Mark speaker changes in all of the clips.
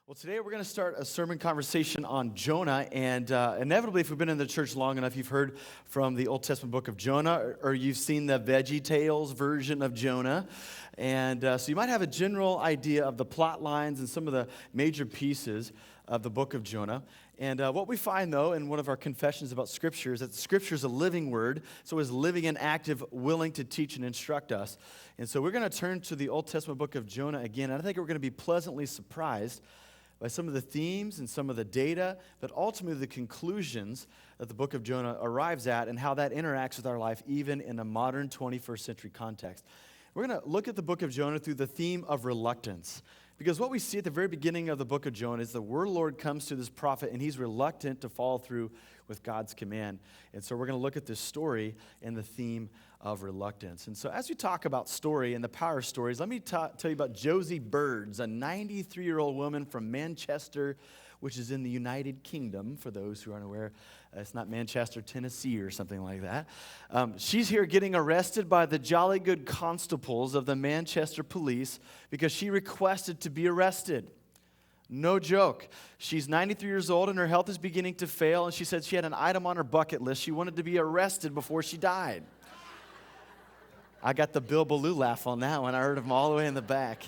Speaker 1: Well, today we're going to start a sermon conversation on Jonah, and inevitably, if we've been in the church long enough, you've heard from the Old Testament book of Jonah, or you've seen the Veggie Tales version of Jonah, and so you might have a general idea of the plot lines and some of the major pieces of the book of Jonah. And what we find, though, in one of our confessions about Scripture is that the Scripture is a living word, so it's living and active, willing to teach and instruct us. And so we're going to turn to the Old Testament book of Jonah again, and I think we're going to be pleasantly surprised by some of the themes and some of the data, but ultimately the conclusions that the book of Jonah arrives at and how that interacts with our life even in a modern 21st century context. We're going to look at the book of Jonah through the theme of reluctance. Because what we see at the very beginning of the book of Jonah is the word of the Lord comes to this prophet and he's reluctant to follow through with God's command. And so we're going to look at this story and the theme of reluctance. And so as we talk about story and the power of stories, let me tell you about Josie Birds, a 93-year-old woman from Manchester, which is in the United Kingdom, for those who aren't aware. It's not Manchester, Tennessee or something like that. She's here getting arrested by the jolly good constables of the Manchester police because she requested to be arrested. No joke. She's 93 years old and her health is beginning to fail, and she said she had an item on her bucket list. She wanted to be arrested before she died. I got the Bill Ballou laugh on that one. I heard him all the way in the back.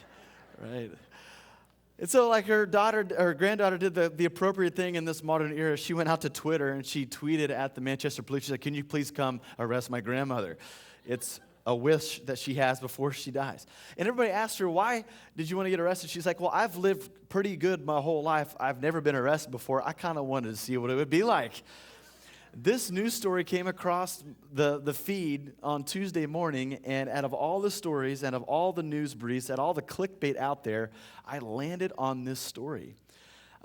Speaker 1: Right. And so like her granddaughter did the appropriate thing in this modern era. She went out to Twitter and she tweeted at the Manchester police. She said, "Can you please come arrest my grandmother?" It's a wish that she has before she dies. And everybody asked her, "Why did you want to get arrested?" She's like, "Well, I've lived pretty good my whole life. I've never been arrested before. I kind of wanted to see what it would be like." This news story came across the feed on Tuesday morning, and out of all the stories, and of all the news briefs, and all the clickbait out there, I landed on this story.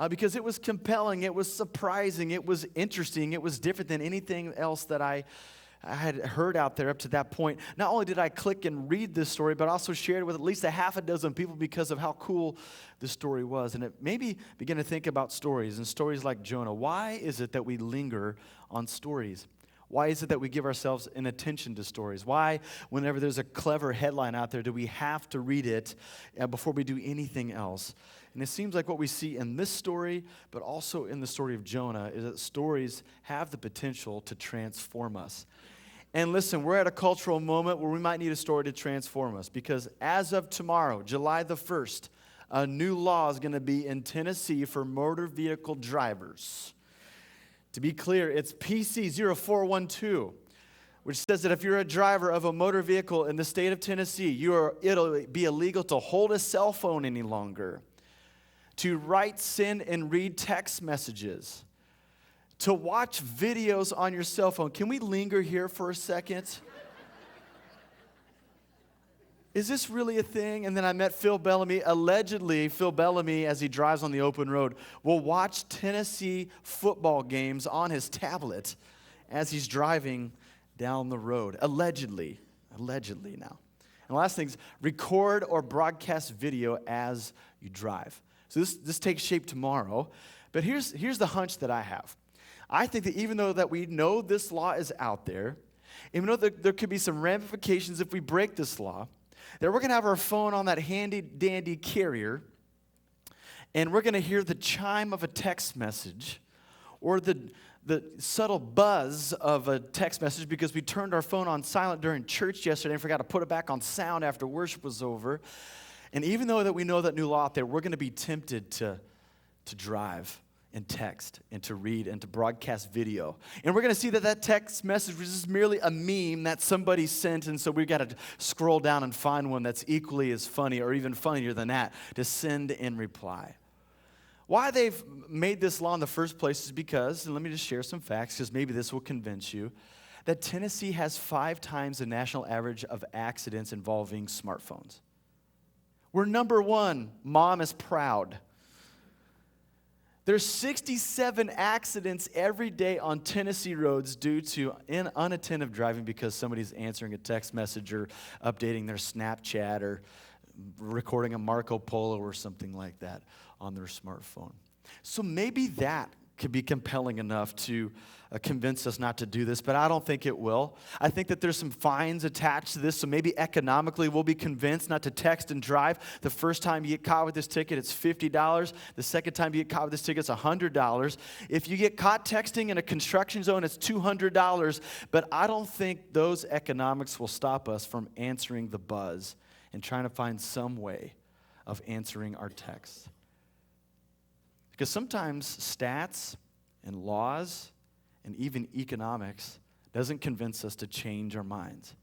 Speaker 1: Because it was compelling, it was surprising, it was interesting, it was different than anything else that I had heard out there up to that point. Not only did I click and read this story, but also shared it with at least a half a dozen people because of how cool the story was. And it made me begin to think about stories and stories like Jonah. Why is it that we linger on stories? Why is it that we give ourselves an attention to stories? Why, whenever there's a clever headline out there, do we have to read it before we do anything else? And it seems like what we see in this story, but also in the story of Jonah, is that stories have the potential to transform us. And listen, we're at a cultural moment where we might need a story to transform us, because as of tomorrow, July the 1st, a new law is going to be in Tennessee for motor vehicle drivers. To be clear, it's PC 0412, which says that if you're a driver of a motor vehicle in the state of Tennessee, it'll be illegal to hold a cell phone any longer, to write, send, and read text messages, to watch videos on your cell phone. Can we linger here for a second? Is this really a thing? And then I met Phil Bellamy. Allegedly, Phil Bellamy, as he drives on the open road, will watch Tennessee football games on his tablet as he's driving down the road. Allegedly now. And the last thing is record or broadcast video as you drive. So this takes shape tomorrow. But here's the hunch that I have. I think that even though that we know this law is out there, even though there could be some ramifications if we break this law, that we're going to have our phone on that handy-dandy carrier, and we're going to hear the chime of a text message or the subtle buzz of a text message because we turned our phone on silent during church yesterday and forgot to put it back on sound after worship was over. And even though that we know that new law out there, we're going to be tempted to drive and text and to read and to broadcast video. And we're going to see that text message was just merely a meme that somebody sent, and so we've got to scroll down and find one that's equally as funny or even funnier than that to send and reply. Why they've made this law in the first place is because, and let me just share some facts because maybe this will convince you, that Tennessee has 5 times the national average of accidents involving smartphones. We're number 1. Mom is proud. There's 67 accidents every day on Tennessee roads due to unattentive driving because somebody's answering a text message or updating their Snapchat or recording a Marco Polo or something like that on their smartphone. So maybe that could be compelling enough to convince us not to do this, but I don't think it will. I think that there's some fines attached to this, so maybe economically we'll be convinced not to text and drive. The first time you get caught with this ticket, it's $50. The second time you get caught with this ticket, it's $100. If you get caught texting in a construction zone, it's $200. But I don't think those economics will stop us from answering the buzz and trying to find some way of answering our texts. Because sometimes stats and laws and even economics doesn't convince us to change our minds.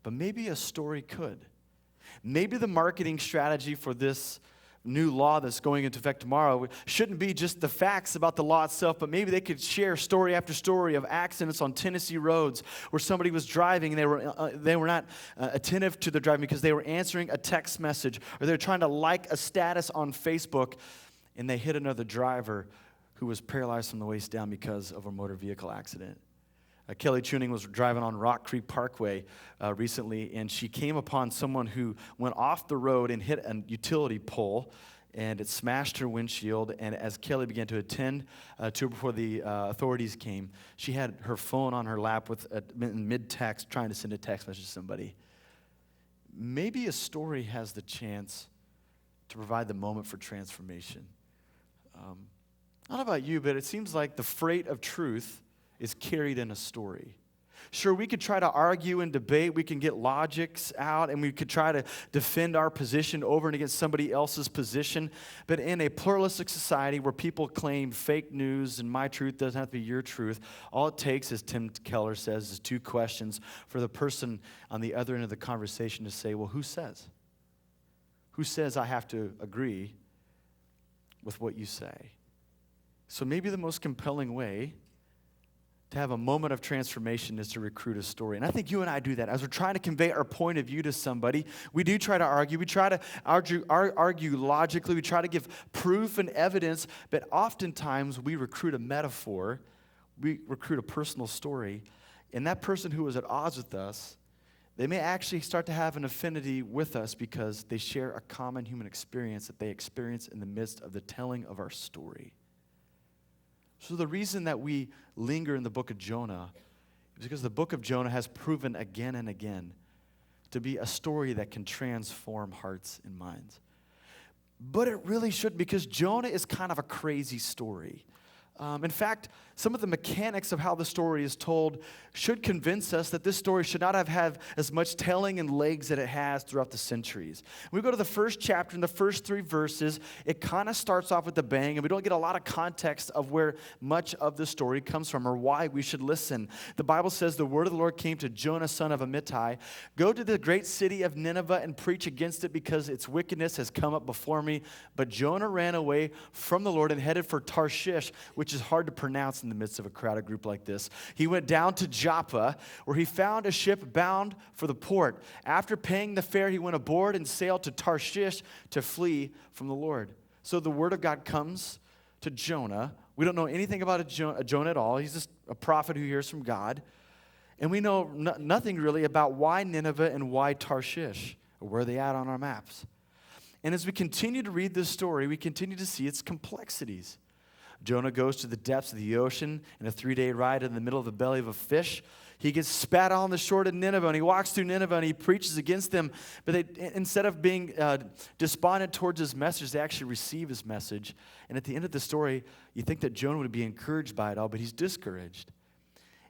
Speaker 1: But maybe a story could. Maybe the marketing strategy for this new law that's going into effect tomorrow shouldn't be just the facts about the law itself, but maybe they could share story after story of accidents on Tennessee roads where somebody was driving and they were not attentive to their driving because they were answering a text message, or they were trying to like a status on Facebook and they hit another driver who was paralyzed from the waist down because of a motor vehicle accident. Kelly Tuning was driving on Rock Creek Parkway recently, and she came upon someone who went off the road and hit a utility pole, and it smashed her windshield. And as Kelly began to attend to her before the authorities came, she had her phone on her lap with mid-text, trying to send a text message to somebody. Maybe a story has the chance to provide the moment for transformation. I don't know about you, but it seems like the freight of truth is carried in a story. Sure, we could try to argue and debate. We can get logics out, and we could try to defend our position over and against somebody else's position. But in a pluralistic society where people claim fake news and my truth doesn't have to be your truth, all it takes, as Tim Keller says, is two questions for the person on the other end of the conversation to say, well, who says? Who says I have to agree with what you say? So maybe the most compelling way to have a moment of transformation is to recruit a story. And I think you and I do that. As we're trying to convey our point of view to somebody, we do try to argue. We try to argue logically. We try to give proof and evidence. But oftentimes we recruit a metaphor. We recruit a personal story. And that person who is at odds with us, they may actually start to have an affinity with us because they share a common human experience that they experience in the midst of the telling of our story. So the reason that we linger in the book of Jonah is because the book of Jonah has proven again and again to be a story that can transform hearts and minds. But it really shouldn't, because Jonah is kind of a crazy story. In fact, some of the mechanics of how the story is told should convince us that this story should not have had as much telling and legs that it has throughout the centuries. When we go to the first chapter, in the first 3 verses, it kind of starts off with a bang, and we don't get a lot of context of where much of the story comes from or why we should listen. The Bible says, the word of the Lord came to Jonah, son of Amittai. Go to the great city of Nineveh and preach against it, because its wickedness has come up before me. But Jonah ran away from the Lord and headed for Tarshish, which is hard to pronounce in the midst of a crowded group like this. He went down to Joppa, where he found a ship bound for the port. After paying the fare, he went aboard and sailed to Tarshish to flee from the Lord. So the word of God comes to Jonah. We don't know anything about Jonah at all. He's just a prophet who hears from God. And we know nothing really about why Nineveh and why Tarshish, or where they at on our maps. And as we continue to read this story, we continue to see its complexities. Jonah goes to the depths of the ocean in a 3-day ride in the middle of the belly of a fish. He gets spat on the shore of Nineveh, and he walks through Nineveh, and he preaches against them. But instead of being despondent towards his message, they actually receive his message. And at the end of the story, you think that Jonah would be encouraged by it all, but he's discouraged.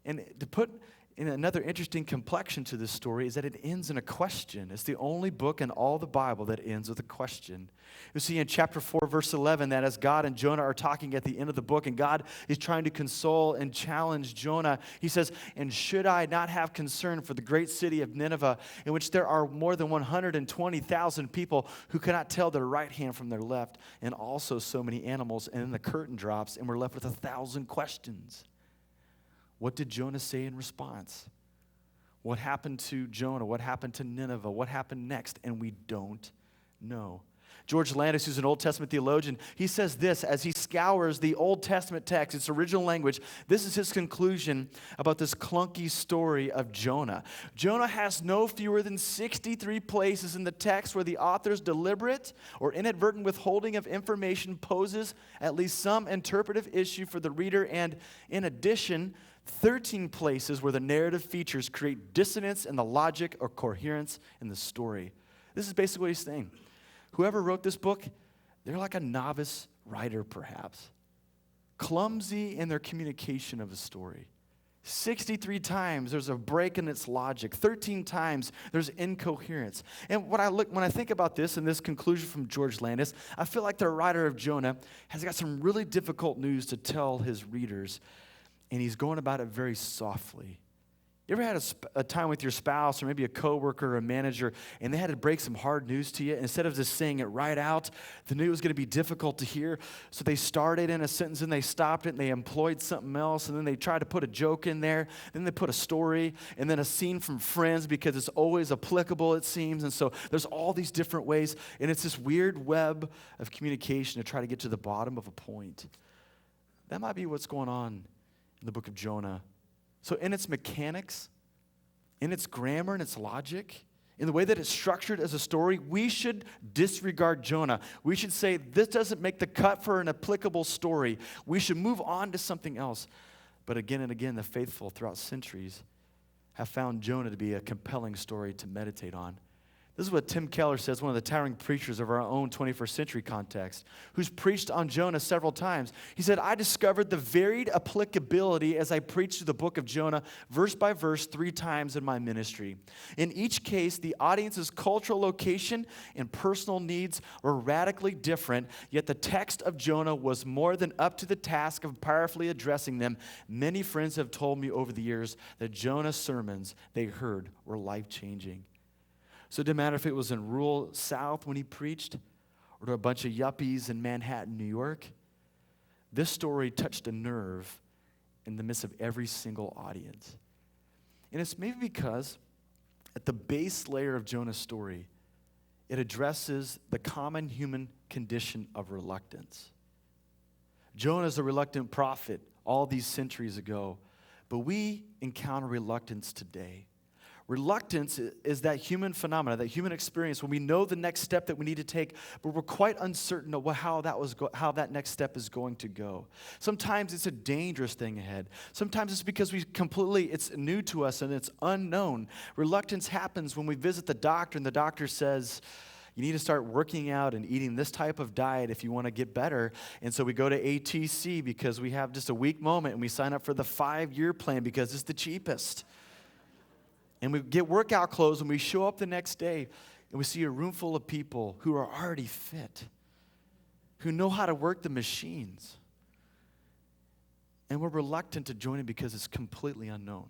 Speaker 1: And to put in another interesting complexion to this story is that it ends in a question. It's the only book in all the Bible that ends with a question. You see in chapter 4, verse 11, that as God and Jonah are talking at the end of the book, and God is trying to console and challenge Jonah, he says, and should I not have concern for the great city of Nineveh, in which there are more than 120,000 people who cannot tell their right hand from their left, and also so many animals? And then the curtain drops, and we're left with 1,000 questions. What did Jonah say in response? What happened to Jonah? What happened to Nineveh? What happened next? And we don't know. George Landis, who's an Old Testament theologian, he says this as he scours the Old Testament text, its original language. This is his conclusion about this clunky story of Jonah. Jonah has no fewer than 63 places in the text where the author's deliberate or inadvertent withholding of information poses at least some interpretive issue for the reader, and in addition, 13 places where the narrative features create dissonance in the logic or coherence in the story. This is basically what he's saying. Whoever wrote this book, they're like a novice writer, perhaps. Clumsy in their communication of a story. 63 times there's a break in its logic. 13 times there's incoherence. And when I think about this and this conclusion from George Landis, I feel like the writer of Jonah has got some really difficult news to tell his readers, and he's going about it very softly. You ever had a time with your spouse or maybe a coworker or a manager, and they had to break some hard news to you? Instead of just saying it right out, the news was going to be difficult to hear, so they started in a sentence and they stopped it and they employed something else, and then they tried to put a joke in there, then they put a story, and then a scene from Friends because it's always applicable, it seems, and so there's all these different ways, and it's this weird web of communication to try to get to the bottom of a point. That might be what's going on in the book of Jonah. So in its mechanics, in its grammar and its logic, in the way that it's structured as a story, we should disregard Jonah. We should say, this doesn't make the cut for an applicable story. We should move on to something else. But again and again, the faithful throughout centuries have found Jonah to be a compelling story to meditate on. This is what Tim Keller says, one of the towering preachers of our own 21st century context, who's preached on Jonah several times. He said, I discovered the varied applicability as I preached through the book of Jonah, verse by verse, 3 times in my ministry. In each case, the audience's cultural location and personal needs were radically different, yet the text of Jonah was more than up to the task of powerfully addressing them. Many friends have told me over the years that Jonah's sermons they heard were life-changing. So it didn't matter if it was in rural South when he preached or to a bunch of yuppies in Manhattan, New York. This story touched a nerve in the midst of every single audience. And it's maybe because at the base layer of Jonah's story, it addresses the common human condition of reluctance. Jonah is a reluctant prophet all these centuries ago, but we encounter reluctance today. Reluctance is that human phenomena, that human experience when we know the next step that we need to take, but we're quite uncertain of how that next step is going to go. Sometimes it's a dangerous thing ahead. Sometimes it's because it's new to us and it's unknown. Reluctance happens when we visit the doctor and the doctor says, you need to start working out and eating this type of diet if you want to get better. And so we go to ATC because we have just a weak moment and we sign up for the 5-year plan because it's the cheapest. And we get workout clothes and we show up the next day and we see a room full of people who are already fit, who know how to work the machines. And we're reluctant to join it because it's completely unknown.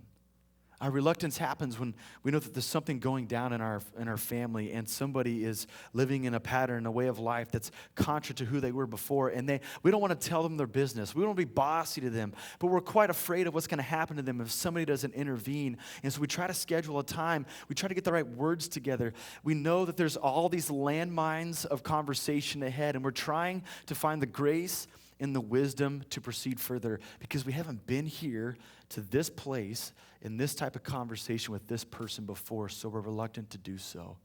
Speaker 1: Our reluctance happens when we know that there's something going down in our family and somebody is living in a pattern, a way of life that's contrary to who they were before. And we don't want to tell them their business. We don't want to be bossy to them. But we're quite afraid of what's going to happen to them if somebody doesn't intervene. And so we try to schedule a time. We try to get the right words together. We know that there's all these landmines of conversation ahead. And we're trying to find the grace and the wisdom to proceed further because we haven't been here to this place in this type of conversation with this person before, so we're reluctant to do so.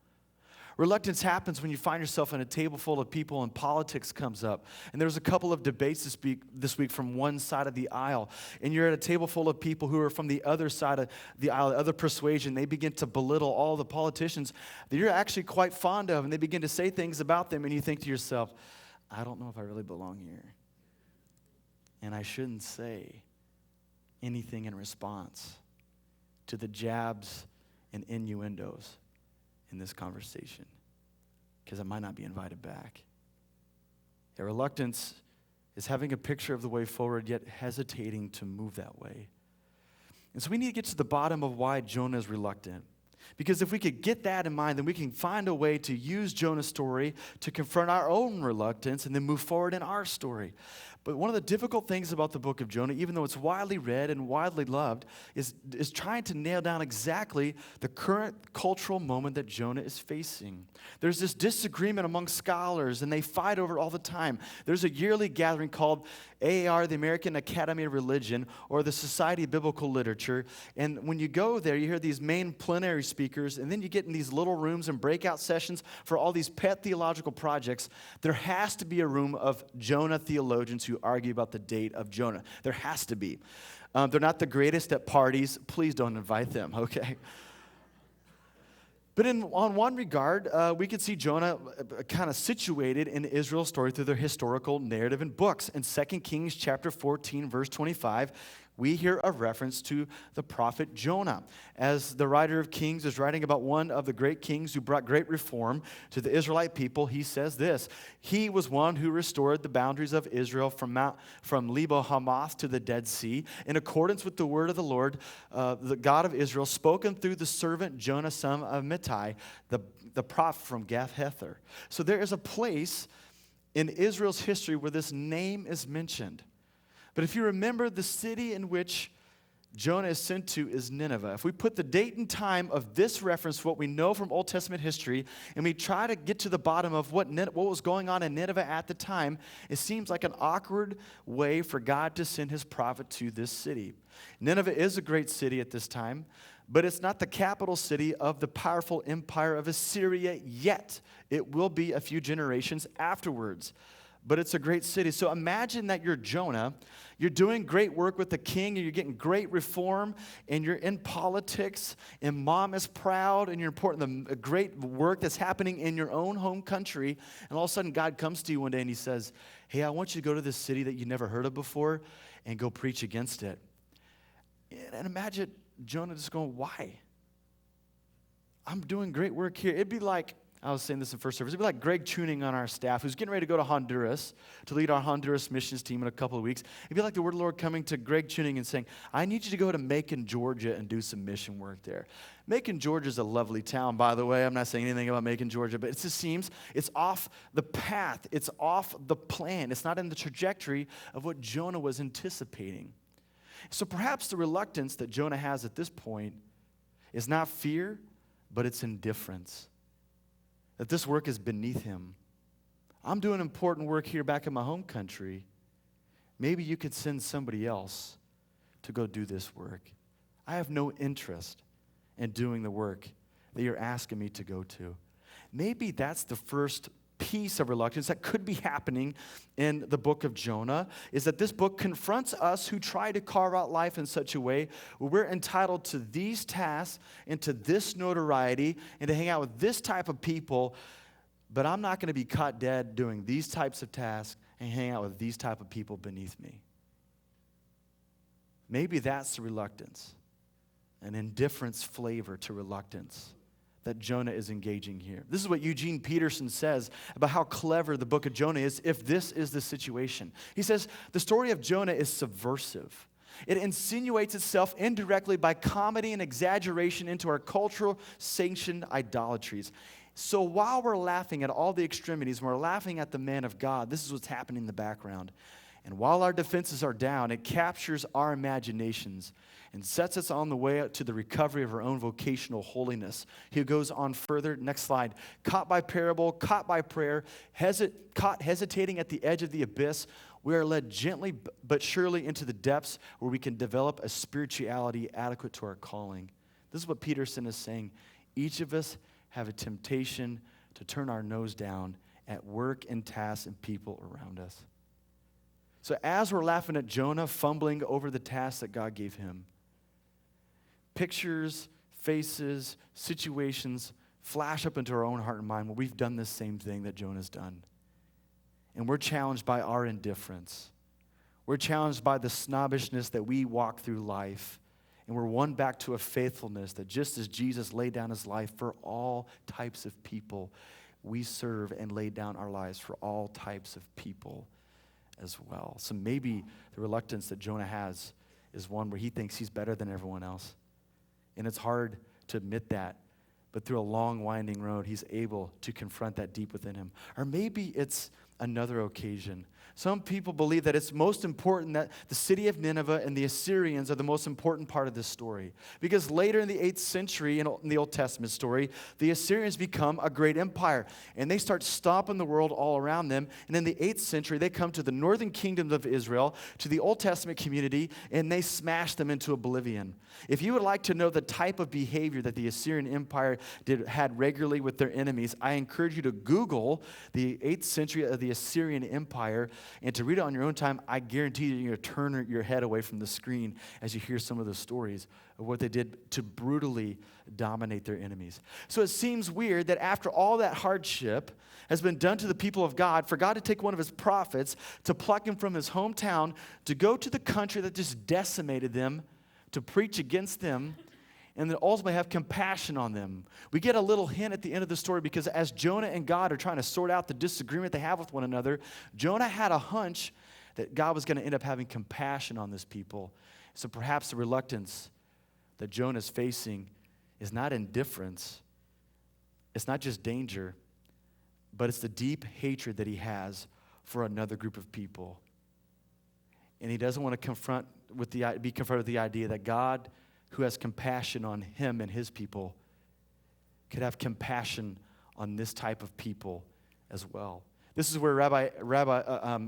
Speaker 1: Reluctance happens when you find yourself in a table full of people and politics comes up. And there's a couple of debates this week from one side of the aisle. And you're at a table full of people who are from the other side of the aisle, the other persuasion. They begin to belittle all the politicians that you're actually quite fond of. And they begin to say things about them. And you think to yourself, I don't know if I really belong here. And I shouldn't say anything in response to the jabs and innuendos in this conversation because I might not be invited back. A reluctance is having a picture of the way forward yet hesitating to move that way. And so we need to get to the bottom of why Jonah is reluctant. Because if we could get that in mind, then we can find a way to use Jonah's story to confront our own reluctance and then move forward in our story. But one of the difficult things about the book of Jonah, even though it's widely read and widely loved, is trying to nail down exactly the current cultural moment that Jonah is facing. There's this disagreement among scholars, and they fight over it all the time. There's a yearly gathering called AAR, the American Academy of Religion, or the Society of Biblical Literature. And when you go there, you hear these main plenary speakers, and then you get in these little rooms and breakout sessions for all these pet theological projects. There has to be a room of Jonah theologians who argue about the date of Jonah. There has to be. They're not the greatest at parties. Please don't invite them, okay? But on one regard, we could see Jonah kind of situated in Israel's story through their historical narrative and books. In 2 Kings chapter 14, verse 25, we hear a reference to the prophet Jonah. As the writer of Kings is writing about one of the great kings who brought great reform to the Israelite people, he says this: he was one who restored the boundaries of Israel from Lebo Hamath to the Dead Sea, in accordance with the word of the Lord, the God of Israel, spoken through the servant Jonah, son of Amittai, the prophet from Gath-Hepher. So there is a place in Israel's history where this name is mentioned. But if you remember, the city in which Jonah is sent to is Nineveh. If we put the date and time of this reference, what we know from Old Testament history, and we try to get to the bottom of what was going on in Nineveh at the time, it seems like an awkward way for God to send his prophet to this city. Nineveh is a great city at this time, but it's not the capital city of the powerful empire of Assyria yet. It will be a few generations afterwards. But it's a great city. So imagine that you're Jonah. You're doing great work with the king, and you're getting great reform, and you're in politics, and mom is proud, and you're important the great work that's happening in your own home country. And all of a sudden, God comes to you one day, and he says, hey, I want you to go to this city that you never heard of before and go preach against it. And imagine Jonah just going, why? I'm doing great work here. It'd be like, I was saying this in first service, it'd be like Greg Tuning on our staff, who's getting ready to go to Honduras to lead our Honduras missions team in a couple of weeks. It'd be like the word of the Lord coming to Greg Tuning and saying, I need you to go to Macon, Georgia and do some mission work there. Macon, Georgia is a lovely town, by the way. I'm not saying anything about Macon, Georgia, but it just seems it's off the path. It's off the plan. It's not in the trajectory of what Jonah was anticipating. So perhaps the reluctance that Jonah has at this point is not fear, but it's indifference. That this work is beneath him. I'm doing important work here back in my home country. Maybe you could send somebody else to go do this work. I have no interest in doing the work that you're asking me to go to. Maybe that's the first piece of reluctance that could be happening in the book of Jonah, is that this book confronts us who try to carve out life in such a way where we're entitled to these tasks and to this notoriety and to hang out with this type of people, but I'm not going to be caught dead doing these types of tasks and hang out with these type of people beneath me. Maybe that's the reluctance, an indifference flavor to reluctance that Jonah is engaging here. This is what Eugene Peterson says about how clever the book of Jonah is if this is the situation. He says, the story of Jonah is subversive. It insinuates itself indirectly by comedy and exaggeration into our cultural sanctioned idolatries. So while we're laughing at all the extremities, we're laughing at the man of God, this is what's happening in the background. And while our defenses are down, it captures our imaginations and sets us on the way to the recovery of our own vocational holiness. He goes on further. Next slide. Caught by parable, caught by prayer, caught hesitating at the edge of the abyss, we are led gently but surely into the depths where we can develop a spirituality adequate to our calling. This is what Peterson is saying. Each of us have a temptation to turn our nose down at work and tasks and people around us. So as we're laughing at Jonah fumbling over the task that God gave him, pictures, faces, situations flash up into our own heart and mind where we've done this same thing that Jonah's done. And we're challenged by our indifference. We're challenged by the snobbishness that we walk through life. And we're won back to a faithfulness that just as Jesus laid down his life for all types of people, we serve and lay down our lives for all types of people as well. So maybe the reluctance that Jonah has is one where he thinks he's better than everyone else. And it's hard to admit that but through a long, winding road, he's able to confront that deep within him. Or maybe it's another occasion. Some people believe that it's most important that the city of Nineveh and the Assyrians are the most important part of this story. Because later in the 8th century, in the Old Testament story, the Assyrians become a great empire. And they start stomping the world all around them. And in the 8th century, they come to the northern kingdoms of Israel, to the Old Testament community, and they smash them into oblivion. If you would like to know the type of behavior that the Assyrian Empire had regularly with their enemies, I encourage you to Google the 8th century of the Assyrian Empire and to read it on your own time. I guarantee you're going to turn your head away from the screen as you hear some of those stories of what they did to brutally dominate their enemies. So it seems weird that after all that hardship has been done to the people of God, for God to take one of his prophets, to pluck him from his hometown, to go to the country that just decimated them, to preach against them, and then ultimately have compassion on them. We get a little hint at the end of the story because as Jonah and God are trying to sort out the disagreement they have with one another, Jonah had a hunch that God was going to end up having compassion on this people. So perhaps the reluctance that Jonah is facing is not indifference. It's not just danger, but it's the deep hatred that he has for another group of people. And he doesn't want to be confronted with the idea that God, who has compassion on him and his people, could have compassion on this type of people as well. This is where Rabbi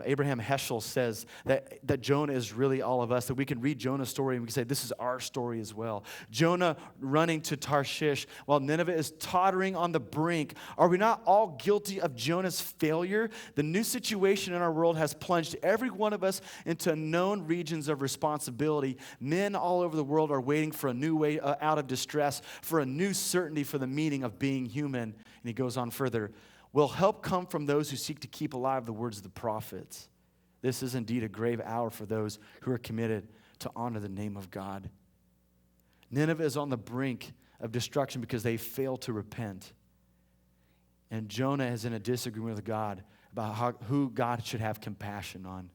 Speaker 1: Abraham Heschel says that Jonah is really all of us, that we can read Jonah's story and we can say this is our story as well. Jonah running to Tarshish while Nineveh is tottering on the brink. Are we not all guilty of Jonah's failure? The new situation in our world has plunged every one of us into known regions of responsibility. Men all over the world are waiting for a new way out of distress, for a new certainty for the meaning of being human. And he goes on further. Will help come from those who seek to keep alive the words of the prophets. This is indeed a grave hour for those who are committed to honor the name of God. Nineveh is on the brink of destruction because they fail to repent. And Jonah is in a disagreement with God about who God should have compassion on.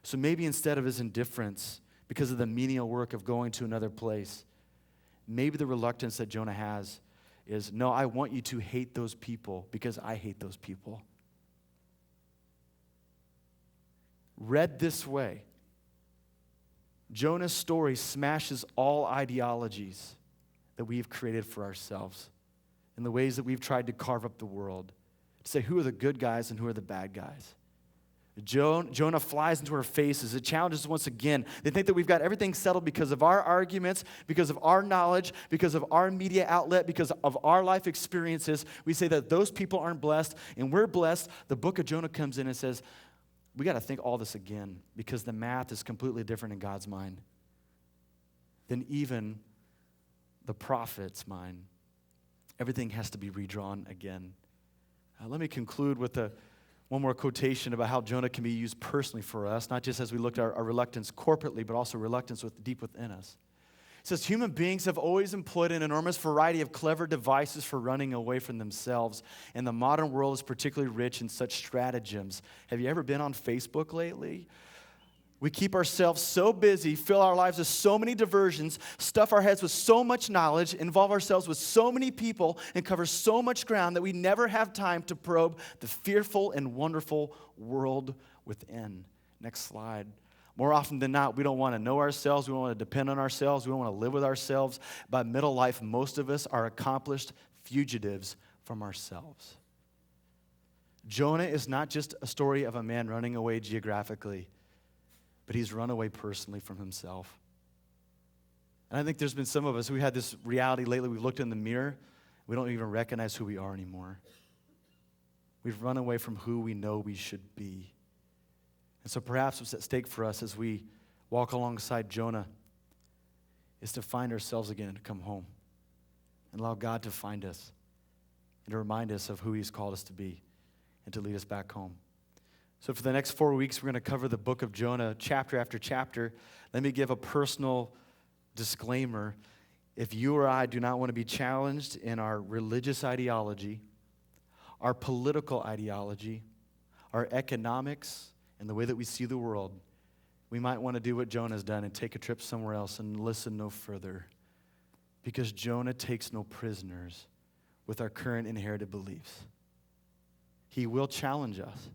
Speaker 1: So maybe instead of his indifference because of the menial work of going to another place, maybe the reluctance that Jonah has is, no, I want you to hate those people because I hate those people. Read this way, Jonah's story smashes all ideologies that we've created for ourselves in the ways that we've tried to carve up the world, to say who are the good guys and who are the bad guys. Jonah flies into our faces. It challenges us once again. They think that we've got everything settled because of our arguments, because of our knowledge, because of our media outlet, because of our life experiences. We say that those people aren't blessed, and we're blessed. The book of Jonah comes in and says, we got to think all this again because the math is completely different in God's mind than even the prophet's mind. Everything has to be redrawn again. Let me conclude with one more quotation about how Jonah can be used personally for us, not just as we looked at our reluctance corporately, but also reluctance deep within us. It says, human beings have always employed an enormous variety of clever devices for running away from themselves, and the modern world is particularly rich in such stratagems. Have you ever been on Facebook lately? We keep ourselves so busy, fill our lives with so many diversions, stuff our heads with so much knowledge, involve ourselves with so many people, and cover so much ground that we never have time to probe the fearful and wonderful world within. Next slide. More often than not, we don't want to know ourselves. We don't want to depend on ourselves. We don't want to live with ourselves. By middle life, most of us are accomplished fugitives from ourselves. Jonah is not just a story of a man running away geographically, but he's run away personally from himself. And I think there's been some of us who had this reality lately. We've looked in the mirror. We don't even recognize who we are anymore. We've run away from who we know we should be. And so perhaps what's at stake for us as we walk alongside Jonah is to find ourselves again and to come home and allow God to find us and to remind us of who he's called us to be and to lead us back home. So for the next 4 weeks, we're going to cover the book of Jonah chapter after chapter. Let me give a personal disclaimer. If you or I do not want to be challenged in our religious ideology, our political ideology, our economics, and the way that we see the world, we might want to do what Jonah's done and take a trip somewhere else and listen no further. Because Jonah takes no prisoners, with our current inherited beliefs. He will challenge us.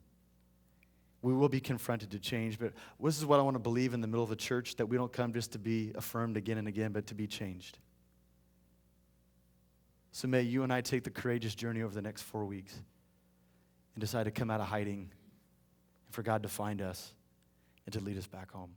Speaker 1: We will be confronted to change, but this is what I want to believe in the middle of the church, that we don't come just to be affirmed again and again, but to be changed. So may you and I take the courageous journey over the next 4 weeks and decide to come out of hiding and for God to find us and to lead us back home.